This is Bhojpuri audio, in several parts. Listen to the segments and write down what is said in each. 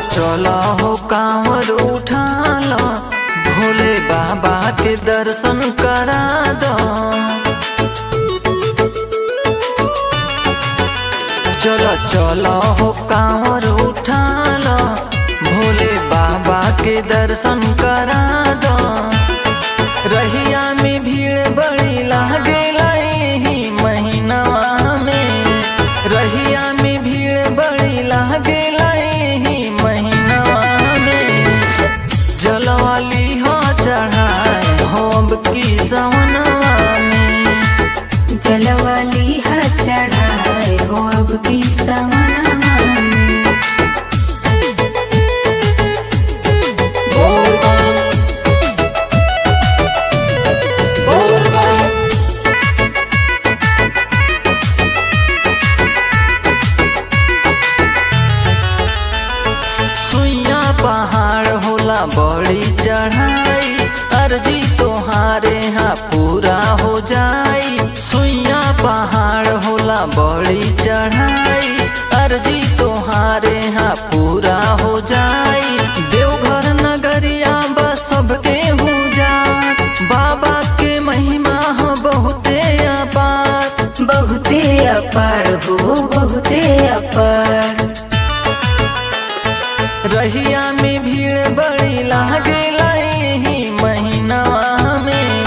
चला हो कांवर उठाला, भोले बाबा के दर्शन करा दो। चला हो कांवर उठाला, भोले बाबा के दर्शन करा दो। रहिया में भीड़ बड़ी लागेला एही महीनवा में, रहिया में भीड़ बड़ी लागेला एही महीनवा में। जलवाली हो चढ़ाए हो अब की सवनवा में, जलवाली हा चढ़ाए हो अब की सवनवा में। सुइया पहाड़ होला बड़ी चढ़ाई, अर्जी तोहारे यहाँ पूरा हो जाई। सुइया पहाड़ होला बड़ी चढ़ाई, अर्जी तोहारे यहाँ पूरा हो जाई। देवघर नगरिया बस सबके हो जात, बाबा के महिमा हो बहुते अपार, बहुते अपार हो बहुते अपार। रहिया में भीड़ बड़ी लागेला एही महीनवा में,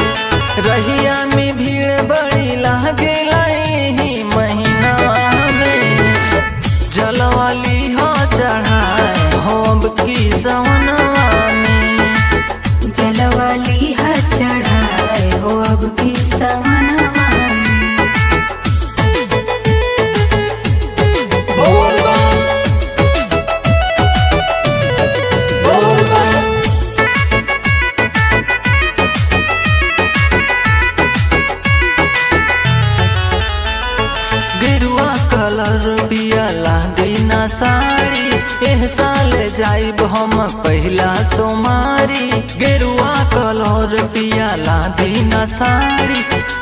रहिया में भीड़ बड़ी लागेला एही महीनवा में। जलवाली हो चढ़ाए हो अब की सवनवा में, जलवाली हा चढ़ाए हो अब की सवनवा में। गेरुआ कलर पियाला दीना साड़ी, एह साल जाइब हम पहला सोमारी। गेरुआ कलर पियाला दीना साड़ी,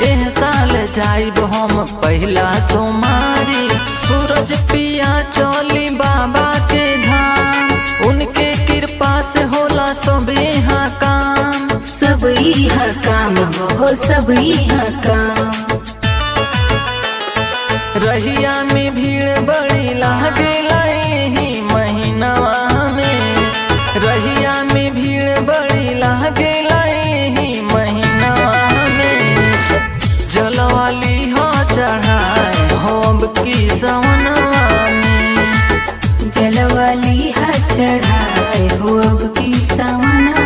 एह साल जाइब हम पहला सोमारी। सूरज पिया चली बाबा के धाम, उनके कृपा से होला सब यहाँ काम, सब यहाँ काम हो सब यहाँ काम। रहिया में भीड़ बड़ी लागेला एही महीनवा में, रहिया में भीड़ बड़ी लागेला एही महीनवा में। जलवाली हो चढ़ाए हो अब की सवनवा में, जलवाली हा चढ़ाए हो अब की सवनवा